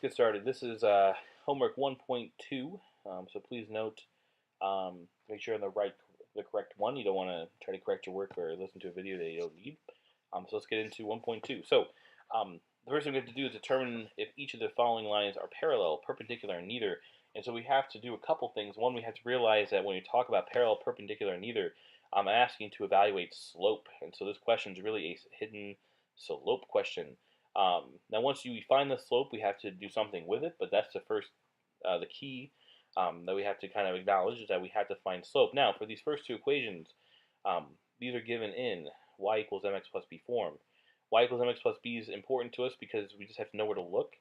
let's get started. This is homework 1.2. So please note, make sure on the correct one. You don't want to try to correct your work or listen to a video that you don't need. So let's get into 1.2. So the first thing we have to do is determine if each of the following lines are parallel, perpendicular, and neither. And so we have to do a couple things. One, we have to realize that when you talk about parallel, perpendicular, and neither, I'm asking to evaluate slope. And so this question is really a hidden slope question. Now, once we find the slope, we have to do something with it, but that's the key that we have to kind of acknowledge is that we have to find slope. Now, for these first two equations, these are given in y equals mx plus b form. Y equals mx plus b is important to us because we just have to know where to look.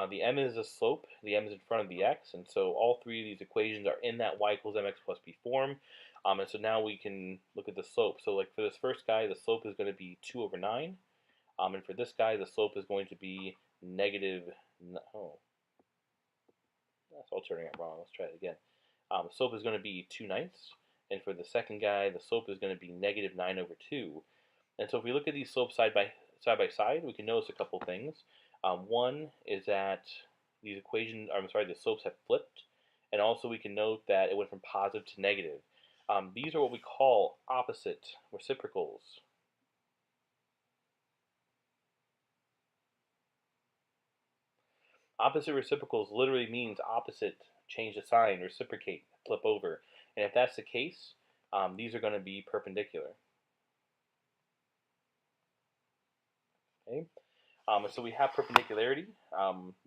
The m is the slope, the m is in front of the x, and so all three of these equations are in that y equals mx plus b form. And so now we can look at the slope. So like for this first guy, the slope is going to be 2 over 9. And for this guy, the slope is going to be negative, oh, that's all turning out wrong. Let's try it again. The slope is going to be 2/9. And for the second guy, the slope is going to be negative 9 over 2. And so if we look at these slopes side by side, we can notice a couple things. One is that these equations, the slopes have flipped. And also we can note that it went from positive to negative. These are what we call opposite reciprocals. Opposite reciprocals literally means opposite, change the sign, reciprocate, flip over. And if that's the case, these are going to be perpendicular. Okay. So we have perpendicularity.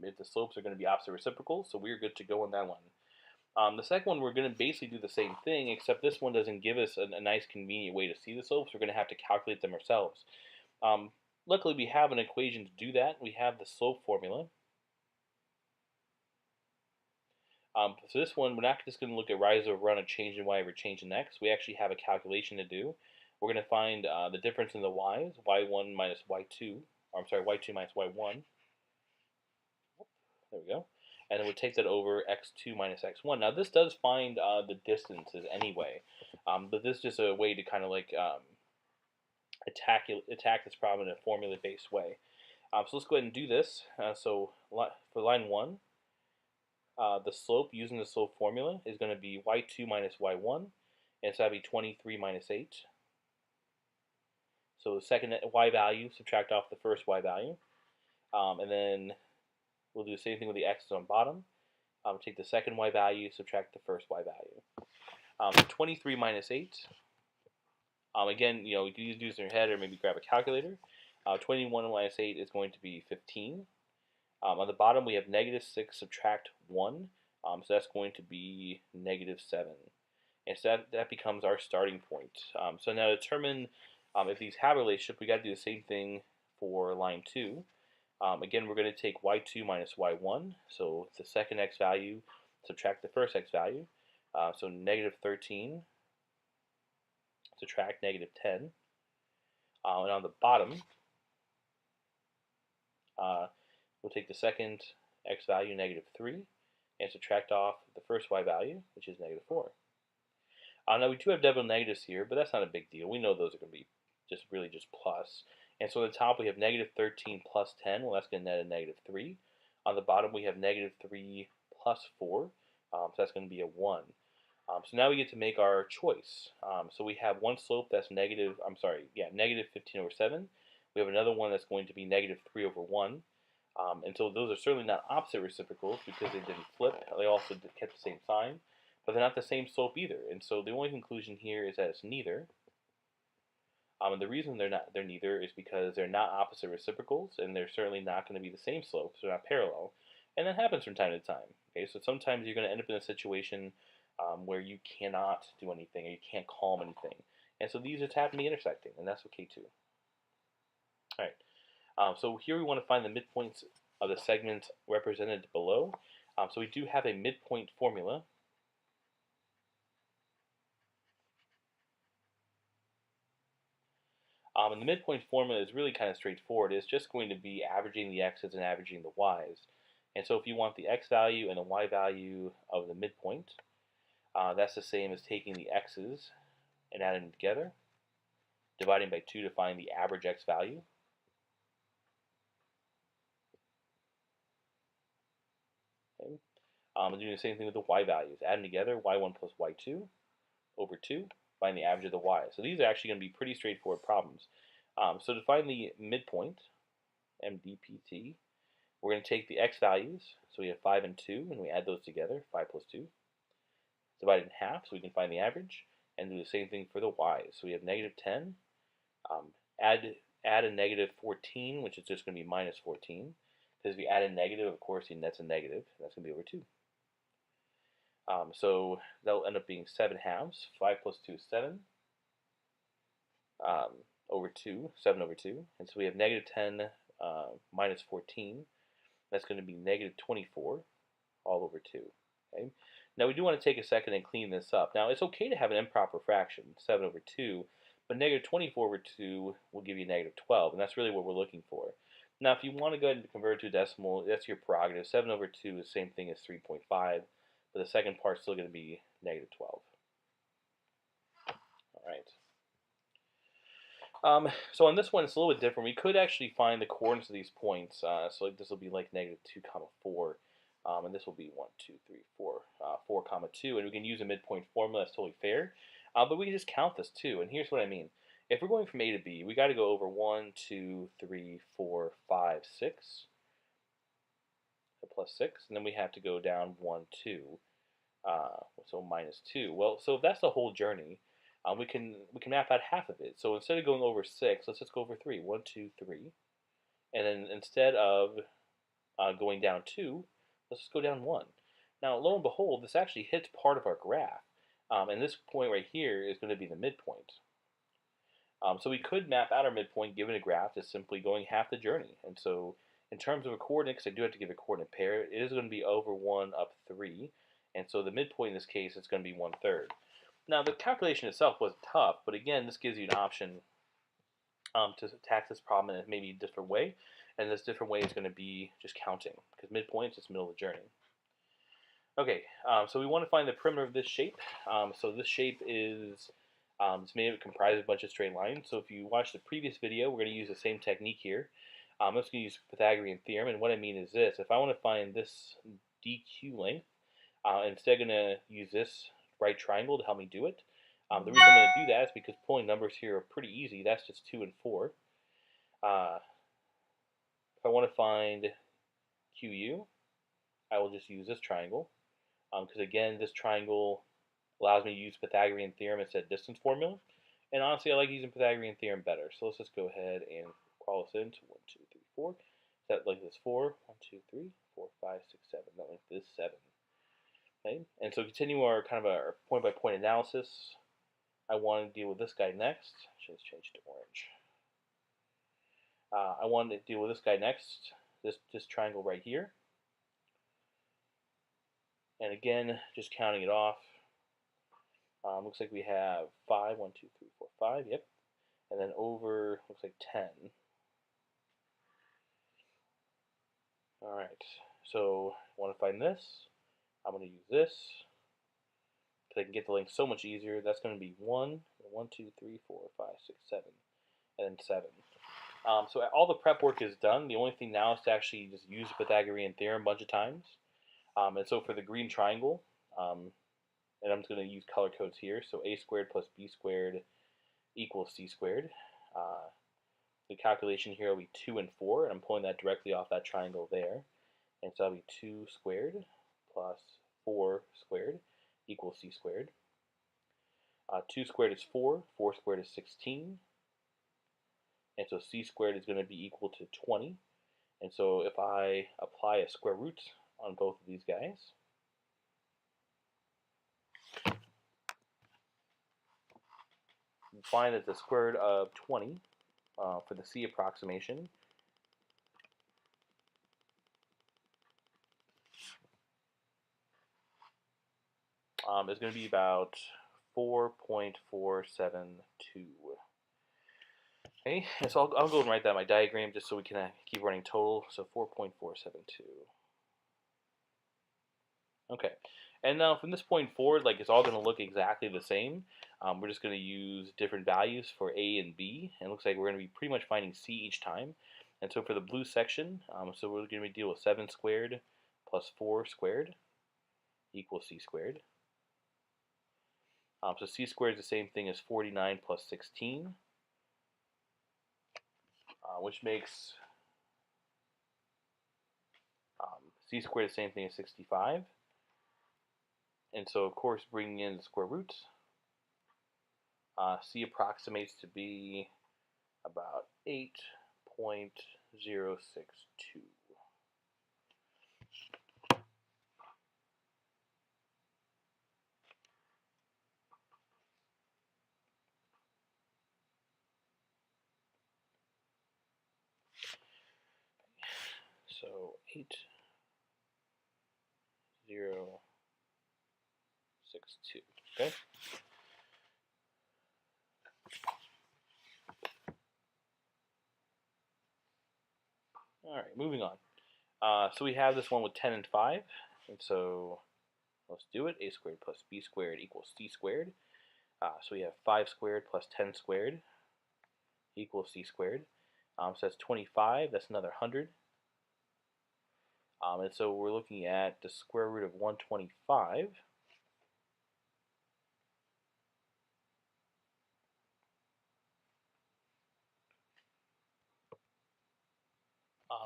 If the slopes are going to be opposite reciprocals, so we're good to go on that one. The second one, we're going to basically do the same thing, except this one doesn't give us a nice, convenient way to see the slopes. We're going to have to calculate them ourselves. Luckily, we have an equation to do that. We have the slope formula. So this one, we're not just going to look at rise over run, a change in y over change in x. We actually have a calculation to do. We're going to find the difference in the y's, y1 minus y2, or I'm sorry, y2 minus y1. There we go. And then we'll take that over x2 minus x1. Now this does find the distances anyway, but this is just a way to kind of like attack this problem in a formula-based way. So let's go ahead and do this. So for line 1, the slope using the slope formula is going to be y2 minus y1, and so that would be 23 minus 8. So the second y value, subtract off the first y value, and then we'll do the same thing with the x's on bottom. Take the second y value, subtract the first y value. So 23 minus 8. Again, you can use this in your head or maybe grab a calculator. 21 minus 8 is going to be 15. On the bottom, we have negative 6 subtract 1, so that's going to be negative 7. And so that becomes our starting point. So now to determine if these have a relationship, we got to do the same thing for line 2. Again, we're going to take y2 minus y1, so the second x value, subtract the first x value. So negative 13, subtract negative 10. And on the bottom, we'll take the second x value, negative 3, and subtract off the first y value, which is negative 4. Now we do have double negatives here, but that's not a big deal. We know those are going to be really just plus. And so on the top we have negative 13 plus 10. Well, that's going to net a negative 3. On the bottom we have negative 3 plus 4. So that's going to be a 1. So now we get to make our choice. So we have one slope that's negative 15 over 7. We have another one that's going to be negative 3 over 1. And so those are certainly not opposite reciprocals because they didn't flip. They also kept the same sign, but they're not the same slope either. And so the only conclusion here is that it's neither. And the reason they're neither is because they're not opposite reciprocals, and they're certainly not going to be the same slope, so they're not parallel. And that happens from time to time. Okay, so sometimes you're going to end up in a situation where you cannot do anything, or you can't calm anything. And so these just happen to be intersecting, and that's okay too. All right. So here we want to find the midpoints of the segments represented below. So we do have a midpoint formula. And the midpoint formula is really kind of straightforward. It's just going to be averaging the x's and averaging the y's. And so if you want the x value and the y value of the midpoint, that's the same as taking the x's and adding them together, dividing by 2 to find the average x value. And doing the same thing with the y values. Add them together, y1 plus y2 over 2. Find the average of the y. So these are actually going to be pretty straightforward problems. So to find the midpoint, MDPT, we're going to take the x values. So we have 5 and 2, and we add those together, 5 plus 2. Divide it in half so we can find the average, and do the same thing for the y's. So we have negative 10, add a negative 14, which is just going to be minus 14, because if you add a negative, of course, that's a negative, that's going to be over 2. So that'll end up being 7 halves. 5 plus 2 is 7, over 2, 7 over 2, and so we have negative 10 minus 14, that's going to be negative 24 all over 2. Okay? Now we do want to take a second and clean this up. Now it's okay to have an improper fraction, 7 over 2, but negative 24 over 2 will give you negative 12, and that's really what we're looking for. Now if you want to go ahead and convert to a decimal, that's your prerogative. 7 over 2 is the same thing as 3.5, but the second part's still going to be negative 12. Alright. So on this one, it's a little bit different. We could actually find the coordinates of these points. So this will be like negative 2 comma 4. And this will be 1, 2, 3, 4, 4 comma 2. And we can use a midpoint formula. That's totally fair. But we can just count this too. And here's what I mean. If we're going from A to B, we got to go over 1, 2, 3, 4, 5, 6. So plus 6. And then we have to go down 1, 2. So minus 2. Well, so if that's the whole journey, we can map out half of it. So instead of going over 6, let's just go over 3. 1, 2, 3. And then instead of going down 2, let's just go down 1. Now, lo and behold, this actually hits part of our graph. And this point right here is going to be the midpoint. So we could map out our midpoint given a graph just simply going half the journey. And so in terms of a coordinate, because I do have to give a coordinate pair, it is going to be over 1 up 3. And so the midpoint in this case is going to be 1/3. Now the calculation itself wasn't tough, but again, this gives you an option to attack this problem in maybe a different way. And this different way is going to be just counting, because midpoint is just middle of the journey. Okay, so we want to find the perimeter of this shape. So this shape is it's made of comprised of a bunch of straight lines. So if you watch the previous video, we're going to use the same technique here. I'm just going to use Pythagorean theorem, and what I mean is this: if I want to find this DQ length, instead I'm going to use this right triangle to help me do it. The reason I'm going to do that is because pulling numbers here are pretty easy. That's just 2 and 4. If I want to find QU, I will just use this triangle. Because again, this triangle allows me to use Pythagorean theorem instead of distance formula. And honestly, I like using Pythagorean theorem better. So let's just go ahead and call this into 1, 2, 3, 4. That length is 4. 1, 2, 3, 4, 5, 6, 7. That length is 7. Okay, and so continue our kind of our point-by-point analysis. I want to deal with this guy next. Should have changed to orange. I want to deal with this guy next. This triangle right here. And again, just counting it off. Looks like we have 5. 1, 2, 3, 4, 5. Yep. And then over looks like 10. All right. So I want to find this. I'm going to use this, because I can get the length so much easier. That's going to be 1, 1, 2, 3, 4, 5, 6, 7, and then 7. So all the prep work is done. The only thing now is to actually just use the Pythagorean theorem a bunch of times. And so for the green triangle, and I'm just going to use color codes here. So a squared plus b squared equals c squared. The calculation here will be 2 and 4, and I'm pulling that directly off that triangle there. And so that'll be 2 squared plus 4 squared equals c squared. 2 squared is 4, 4 squared is 16, and so c squared is going to be equal to 20. And so if I apply a square root on both of these guys, you find that the square root of 20 for the c approximation is going to be about 4.472. Okay, and so I'll go and write that in my diagram just so we can keep running total. So 4.472. Okay, and now from this point forward, like it's all going to look exactly the same. We're just going to use different values for A and B, and it looks like we're going to be pretty much finding C each time. And so for the blue section, so we're going to deal with 7 squared plus 4 squared. equals c squared. So c squared is the same thing as 49 plus 16, which makes c squared the same thing as 65. And so, of course, bringing in the square roots, c approximates to be about 8.062. So 8.062. Okay. All right, moving on. So we have this one with 10 and 5, and so let's do it. A squared plus b squared equals c squared. So we have 5 squared plus 10 squared equals c squared. So that's 25. That's another 100. And so we're looking at the square root of 125.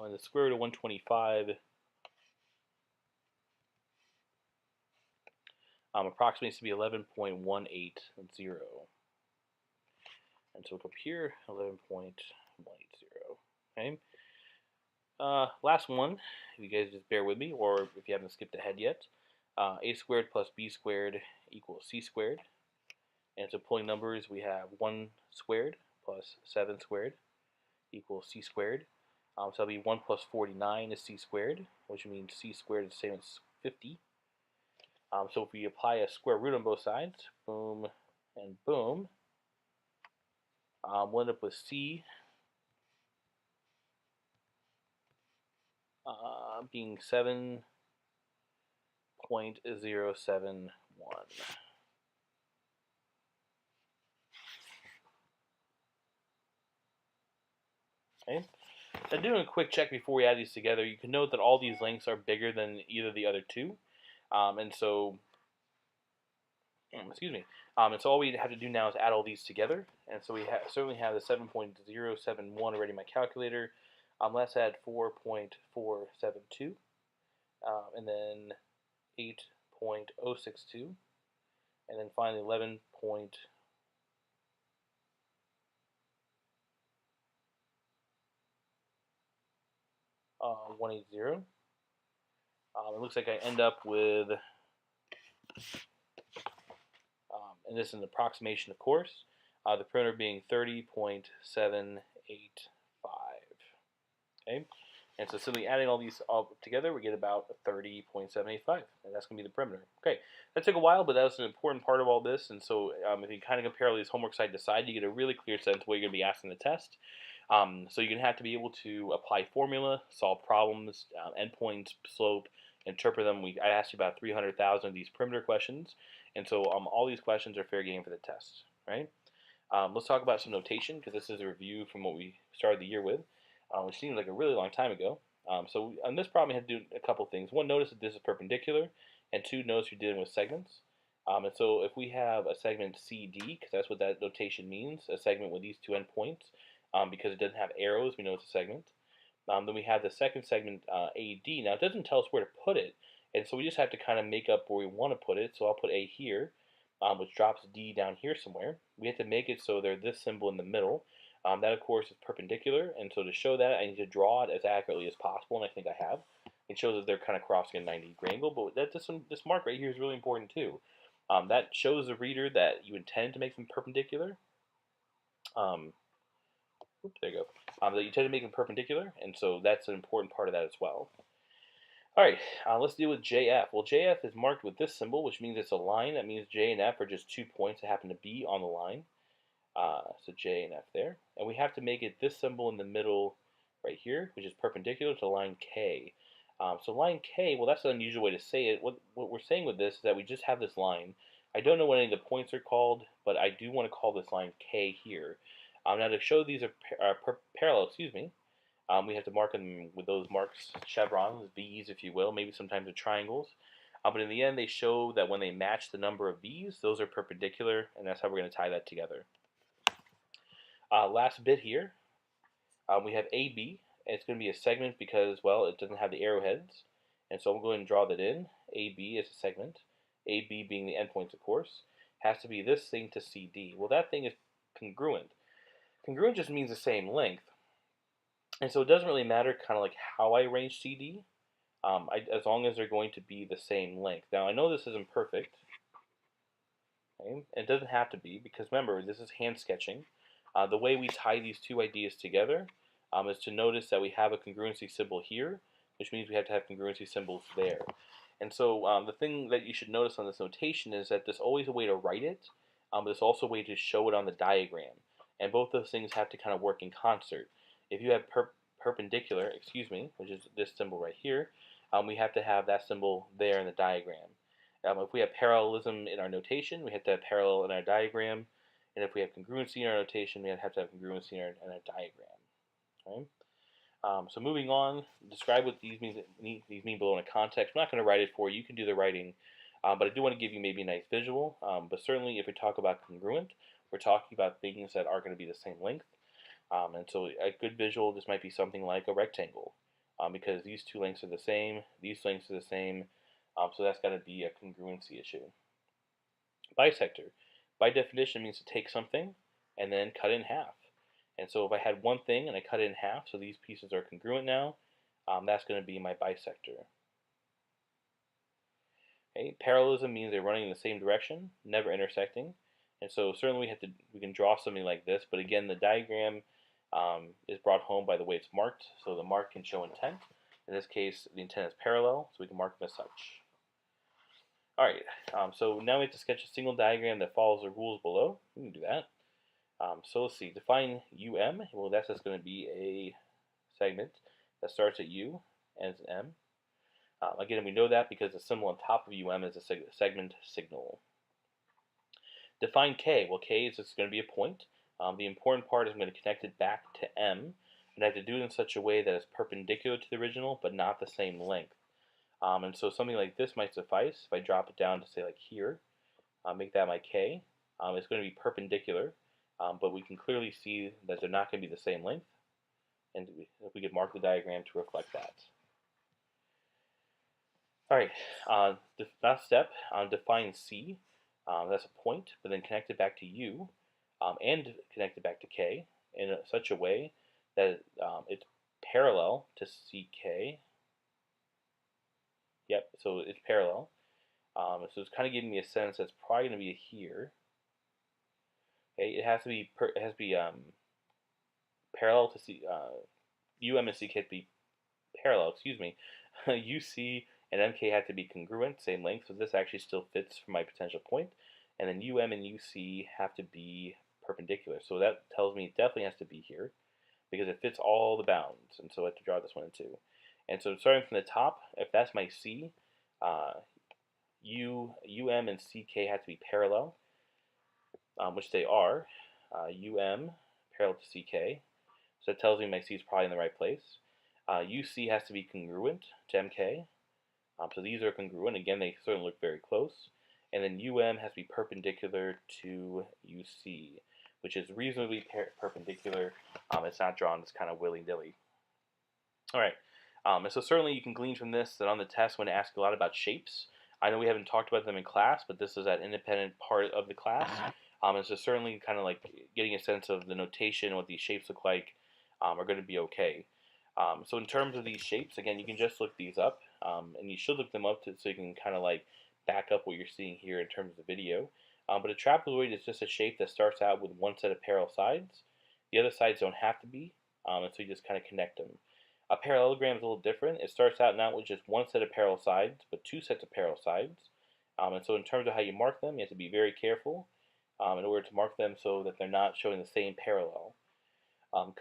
And the square root of 125 approximates to be 11.180. And so look up here, 11.180. Okay. Last one, if you guys just bear with me, or if you haven't skipped ahead yet. A squared plus b squared equals c squared. And so pulling numbers, we have 1 squared plus 7 squared equals c squared. So that'll be 1 plus 49 is c squared, which means c squared is the same as 50. So if we apply a square root on both sides, boom and boom, we'll end up with c being 7.071. Okay. Now, doing a quick check before we add these together, you can note that all these lengths are bigger than either the other two, and so excuse me. And so all we have to do now is add all these together, and so we certainly have the 7.071 already in my calculator. Let's add 4.472, and then 8.062, and then finally 11.180. It looks like I end up with, and this is an approximation, of course, the perimeter being 30.785. Okay, and so simply adding all these all together, we get about 30.785, and that's going to be the perimeter. Okay, that took a while, but that was an important part of all this, and so if you kind of compare all these homework side to side, you get a really clear sense of what you're going to be asked in the test. So you're going to have to be able to apply formula, solve problems, endpoints, slope, interpret them. I asked you about 300,000 of these perimeter questions, and so all these questions are fair game for the test, right? Let's talk about some notation, because this is a review from what we started the year with, which seems like a really long time ago. So on this problem, we had to do a couple things. One, notice that this is perpendicular, and two, notice you're dealing with segments. And so if we have a segment CD, because that's what that notation means, a segment with these two endpoints, because it doesn't have arrows, we know it's a segment. Then we have the second segment, AD. Now, it doesn't tell us where to put it, and so we just have to kind of make up where we want to put it. So I'll put A here, which drops D down here somewhere. We have to make it so they're this symbol in the middle. That, of course, is perpendicular, and so to show that, I need to draw it as accurately as possible, and I think I have. It shows that they're kind of crossing a 90-degree angle, but this mark right here is really important, too. That shows the reader that you intend to make them perpendicular. There you go. That you intend to make them perpendicular, and so that's an important part of that as well. All right, let's deal with JF. Well, JF is marked with this symbol, which means it's a line. That means J and F are just 2 points that happen to be on the line. So J and F there. And we have to make it this symbol in the middle right here, which is perpendicular to line K. So line K, well, that's an unusual way to say it. What we're saying with this is that we just have this line. I don't know what any of the points are called, but I do want to call this line K here. Now, to show these are parallel, we have to mark them with those marks, chevrons, V's, if you will, maybe sometimes with triangles. But in the end, they show that when they match the number of B's, those are perpendicular, and that's how we're going to tie that together. Last bit here, we have AB. And it's going to be a segment because, well, it doesn't have the arrowheads. And so I'm going to draw that in. AB is a segment. AB being the endpoints, of course, has to be this thing to CD. Well, that thing is congruent. Congruent just means the same length. And so it doesn't really matter kind of like how I arrange CD, as long as they're going to be the same length. Now, I know this isn't perfect. Okay? It doesn't have to be, because remember, this is hand sketching. The way we tie these two ideas together is to notice that we have a congruency symbol here, which means we have to have congruency symbols there. And so the thing that you should notice on this notation is that there's always a way to write it, but there's also a way to show it on the diagram. And both those things have to kind of work in concert. If you have perpendicular, which is this symbol right here, we have to have that symbol there in the diagram. If we have parallelism in our notation, we have to have parallel in our diagram. And if we have congruency in our notation, we have to have congruency in our diagram. Okay? So moving on, describe what these mean below in a context. I'm not going to write it for you. You can do the writing. But I do want to give you maybe a nice visual. But certainly if we talk about congruent, we're talking about things that are going to be the same length. And so a good visual, this might be something like a rectangle. Because these two lengths are the same, these lengths are the same. So that's got to be a congruency issue. Bisector, by definition, means to take something and then cut it in half. And so if I had one thing and I cut it in half, so these pieces are congruent now, that's going to be my bisector. Okay? Parallelism means they're running in the same direction, never intersecting. And so certainly we can draw something like this, but again, the diagram is brought home by the way it's marked, so the mark can show intent. In this case, the intent is parallel, so we can mark them as such. Alright, so now we have to sketch a single diagram that follows the rules below. We can do that. So let's see, define UM. Well, that's just going to be a segment that starts at U, ends at M. Again, we know that because the symbol on top of UM is a segment signal. Define K. Well, K is just going to be a point. The important part is I'm going to connect it back to M, and I have to do it in such a way that it's perpendicular to the original, but not the same length. And so something like this might suffice. If I drop it down to say like here, make that my K. It's going to be perpendicular, but we can clearly see that they're not going to be the same length. And we could mark the diagram to reflect that. Alright, the last step, define C. That's a point, but then connect it back to U, and connect it back to K in such a way that it's parallel to CK. Yep, so it's parallel. So it's kind of giving me a sense that's probably going to be here. Okay, it has to be parallel to C. UM and CK have to be parallel. UC and MK have to be congruent, same length. So this actually still fits for my potential point. And then UM and UC have to be perpendicular. So that tells me it definitely has to be here because it fits all the bounds. And so I have to draw this one too. And so starting from the top, if that's my C, UM and CK have to be parallel, which they are. UM parallel to CK, so that tells me my C is probably in the right place. UC has to be congruent to MK, so these are congruent. Again, they certainly look very close. And then UM has to be perpendicular to UC, which is reasonably perpendicular. It's not drawn just kind of willy-nilly. Alright, and so certainly you can glean from this that on the test I'm going to ask a lot about shapes. I know we haven't talked about them in class, but this is that independent part of the class. And so certainly kind of like getting a sense of the notation, what these shapes look like, are going to be okay. So in terms of these shapes, again, you can just look these up, and you should look them up so you can kind of like back up what you're seeing here in terms of the video. But a trapezoid is just a shape that starts out with one set of parallel sides. The other sides don't have to be, and so you just kind of connect them. A parallelogram is a little different. It starts out not with just one set of parallel sides, but two sets of parallel sides. And so in terms of how you mark them, you have to be very careful in order to mark them so that they're not showing the same parallel.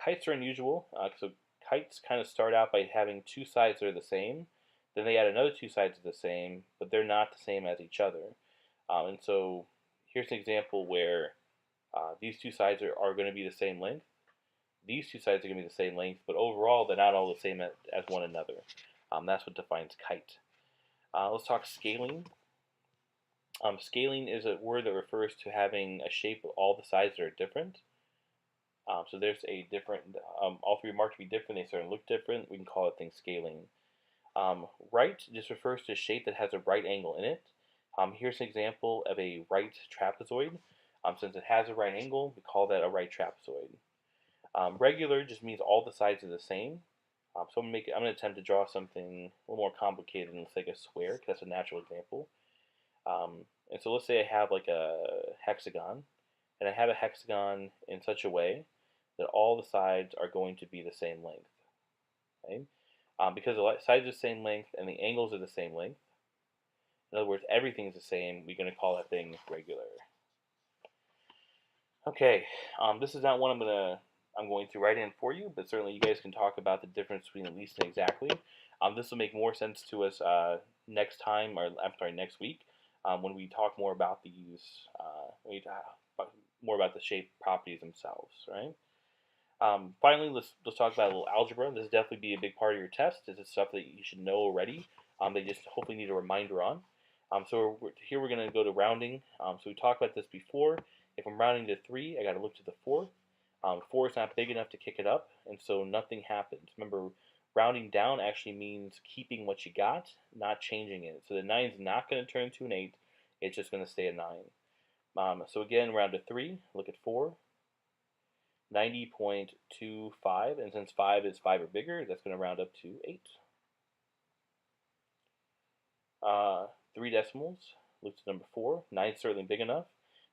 Kites are unusual. So kites kind of start out by having two sides that are the same. Then they add another two sides that are the same, but they're not the same as each other. And so here's an example where these two sides are going to be the same length. These two sides are going to be the same length, but overall they're not all the same as one another. That's what defines kite. Let's talk scaling. Scaling is a word that refers to having a shape of all the sides that are different. So there's a different, all three marked to be different, they sort of look different, we can call it thing scaling. Right just refers to a shape that has a right angle in it. Here's an example of a right trapezoid. Since it has a right angle, we call that a right trapezoid. Regular just means all the sides are the same. So I'm going to attempt to draw something a little more complicated and let's take a square, because that's a natural example. And so let's say I have like a hexagon, and I have a hexagon in such a way that all the sides are going to be the same length. Okay? Because the sides are the same length and the angles are the same length, in other words, everything is the same, we're going to call that thing regular. Okay, this is not one I'm going to write in for you, but certainly you guys can talk about the difference between at least and exactly. This will make more sense to us next time, or I'm sorry, next week, when we talk more about these, more about the shape properties themselves, right? Finally, let's talk about a little algebra. This will definitely be a big part of your test. This is stuff that you should know already. They just hopefully need a reminder on. So here we're going to go to rounding. So we talked about this before. If I'm rounding to 3, I got to look to the 4. 4 is not big enough to kick it up, and so nothing happens. Remember, rounding down actually means keeping what you got, not changing it. So the 9 is not going to turn into an 8. It's just going to stay a 9. So again, round to 3, look at 4. 90.25, and since 5 is 5 or bigger, that's going to round up to 8. 3 decimals, look to number 4. 9 is certainly big enough.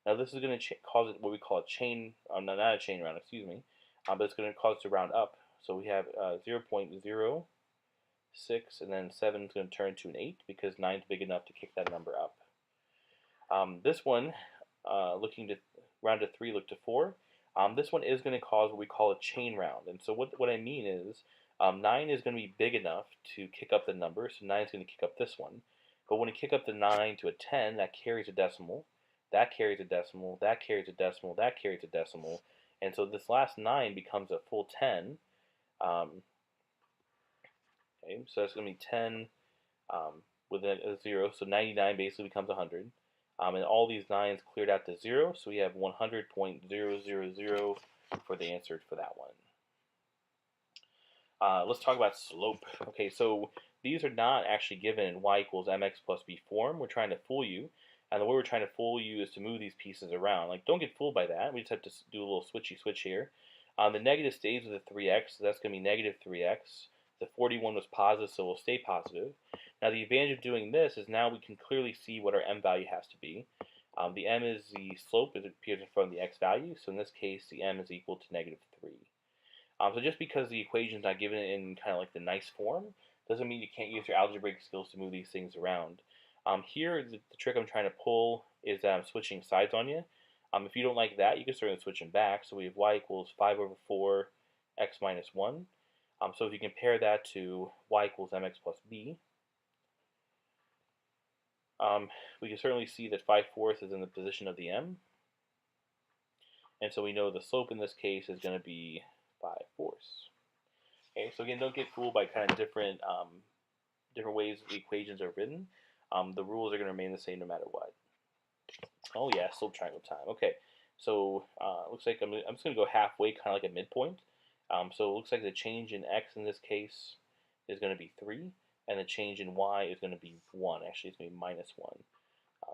Now this is going to cause it what we call a chain, not a chain round, excuse me, but it's going to cause it to round up. So we have 0.06, and then 7 is going to turn to an 8 because 9 is big enough to kick that number up. This one, looking to round to 3, look to 4. This one is going to cause what we call a chain round. And so what I mean is 9 is going to be big enough to kick up the number, so 9 is going to kick up this one. But when you kick up the 9 to a 10, that carries a decimal, that carries a decimal, that carries a decimal, that carries a decimal. And so this last 9 becomes a full 10. Okay, so that's going to be 10 with a 0, so 99 basically becomes 100. And all these 9s cleared out to 0, so we have 100.000 for the answer for that one. Let's talk about slope. Okay, so these are not actually given in y equals mx plus b form. We're trying to fool you. And the way we're trying to fool you is to move these pieces around. Like, don't get fooled by that. We just have to do a little switchy switch here. The negative stays with the 3x, so that's going to be negative 3x. The 41 was positive, so we'll stay positive. Now, the advantage of doing this is now we can clearly see what our m value has to be. The m is the slope as it appears in front of the x value, so in this case, the m is equal to negative 3. So just because the equation is not given in kind of like the nice form, doesn't mean you can't use your algebraic skills to move these things around. Here, the trick I'm trying to pull is that I'm switching sides on you. If you don't like that, you can certainly switch them back. So we have y equals 5 over 4 x minus 1. So if you compare that to y equals mx plus b, we can certainly see that 5/4 is in the position of the m. And so we know the slope in this case is going to be 5/4. Okay, so again, don't get fooled by kind of different ways the equations are written. The rules are going to remain the same no matter what. Oh yeah, slope triangle time. Okay, so looks like I'm just going to go halfway, kind of like a midpoint. So it looks like the change in x in this case is going to be 3, and the change in y is going to be 1. Actually, it's going to be minus 1.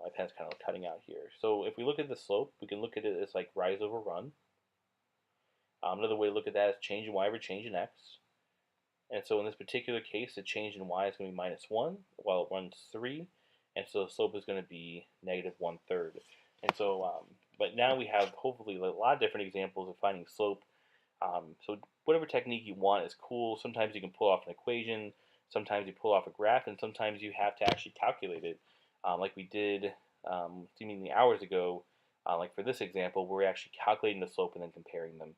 My pen's kind of cutting out here. So if we look at the slope, we can look at it as like rise over run. Another way to look at that is change in y over change in x. And so in this particular case, the change in y is going to be minus 1, while it runs 3. And so the slope is going to be negative 1/3. And so, but now we have hopefully a lot of different examples of finding slope. So whatever technique you want is cool. Sometimes you can pull off an equation, sometimes you pull off a graph, and sometimes you have to actually calculate it, like we did seemingly hours ago. Like for this example, we're actually calculating the slope and then comparing them.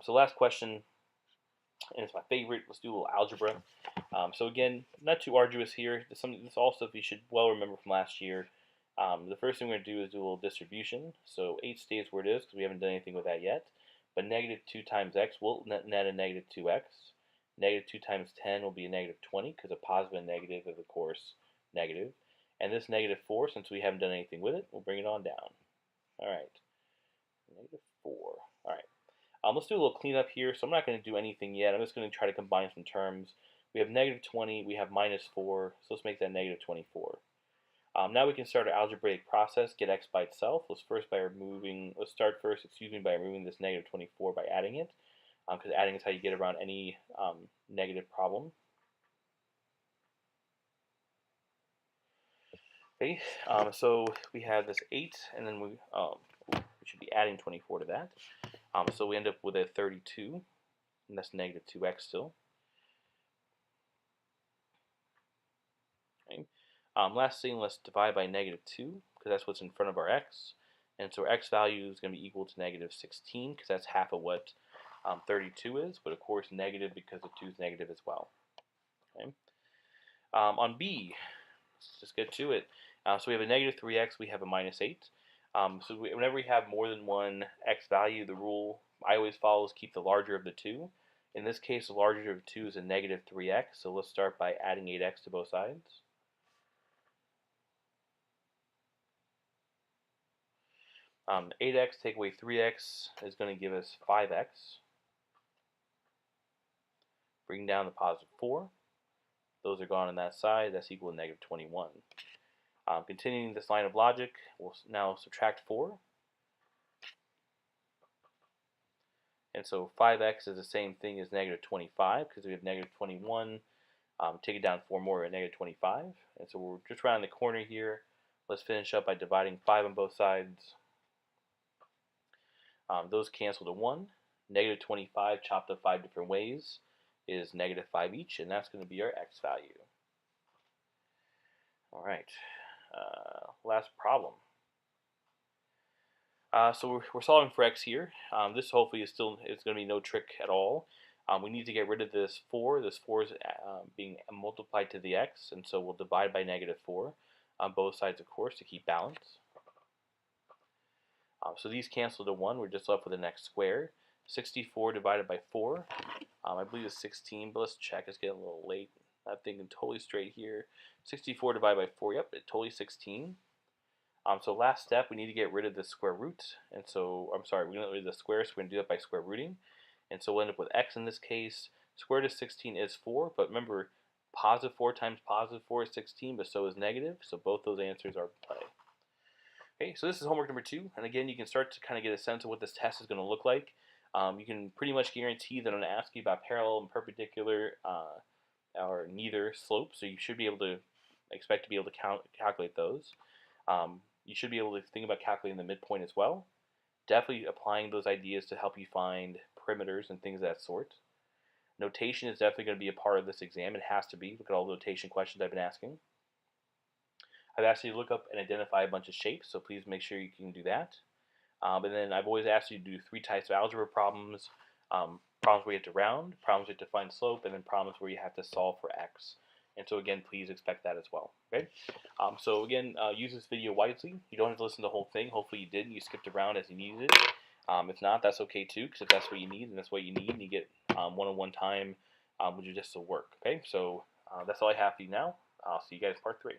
So last question, and it's my favorite. Let's do a little algebra. So again, not too arduous here. This is all stuff you should well remember from last year. The first thing we're going to do is do a little distribution. So 8 stays where it is because we haven't done anything with that yet. But negative 2 times x will net a negative 2x. Negative 2 times 10 will be a negative 20 because a positive and negative is, of course, negative. And this negative 4, since we haven't done anything with it, we'll bring it on down. Alright, negative 4. Alright, let's do a little cleanup here. So I'm not going to do anything yet. I'm just going to try to combine some terms. We have negative 20, we have minus 4, so let's make that negative 24. Now we can start our algebraic process, get x by itself. Let's start first by removing this negative 24 by adding it, because adding is how you get around any negative problem. Okay, so we have this 8, and then we should be adding 24 to that. So we end up with a 32, and that's negative 2x still. Okay. Last thing, let's divide by negative 2, because that's what's in front of our x. And so our x value is going to be equal to negative 16, because that's half of what 32 is, but of course negative because the 2 is negative as well. Okay. On B, let's just get to it. So we have a negative 3x, we have a minus 8. So whenever we have more than one x value, the rule I always follow is keep the larger of the two. In this case, the larger of 2 is a negative 3x, so let's start by adding 8x to both sides. Um, 8x take away 3x is going to give us 5x. Bring down the positive 4. Those are gone on that side. That's equal to negative 21. Continuing this line of logic, we'll now subtract 4. And so 5x is the same thing as negative 25, because we have negative 21. Take it down 4 more at negative 25. And so we're just around the corner here. Let's finish up by dividing 5 on both sides. Those cancel to 1. Negative 25 chopped up 5 different ways is negative 5 each, and that's going to be our x value. All right, last problem. So we're solving for x here. This hopefully is going to be no trick at all. We need to get rid of this 4. This 4 is being multiplied to the x, and so we'll divide by negative 4 on both sides, of course, to keep balance. So these cancel to 1. We're just left with the next square. 64 divided by 4. I believe it's 16, but let's check. It's getting a little late. I'm thinking totally straight here. 64 divided by 4. Yep, it's totally 16. So last step, we need to get rid of the square root. And so, I'm sorry, we're going to get rid of the square, so we're going to do that by square rooting. And so we'll end up with x in this case. Square root of 16 is 4, but remember, positive 4 times positive 4 is 16, but so is negative. So both those answers are in play. Okay, so this is homework number 2, and again, you can start to kind of get a sense of what this test is going to look like. You can pretty much guarantee that I'm going to ask you about parallel and perpendicular or neither slope, so you should be able to expect to be able to calculate those. You should be able to think about calculating the midpoint as well. Definitely applying those ideas to help you find perimeters and things of that sort. Notation is definitely going to be a part of this exam. It has to be. Look at all the notation questions I've been asking. I've asked you to look up and identify a bunch of shapes, so please make sure you can do that. And then I've always asked you to do 3 types of algebra problems. Problems where you have to round, problems where you have to find slope, and then problems where you have to solve for x. And so again, please expect that as well. Okay. So again, use this video wisely. You don't have to listen to the whole thing. Hopefully you did, and you skipped around as you needed it. If not, that's okay too, because if that's what you need, and that's what you need, and you get one-on-one time, which is just to work. Okay. So that's all I have for you now. I'll see you guys in part 3.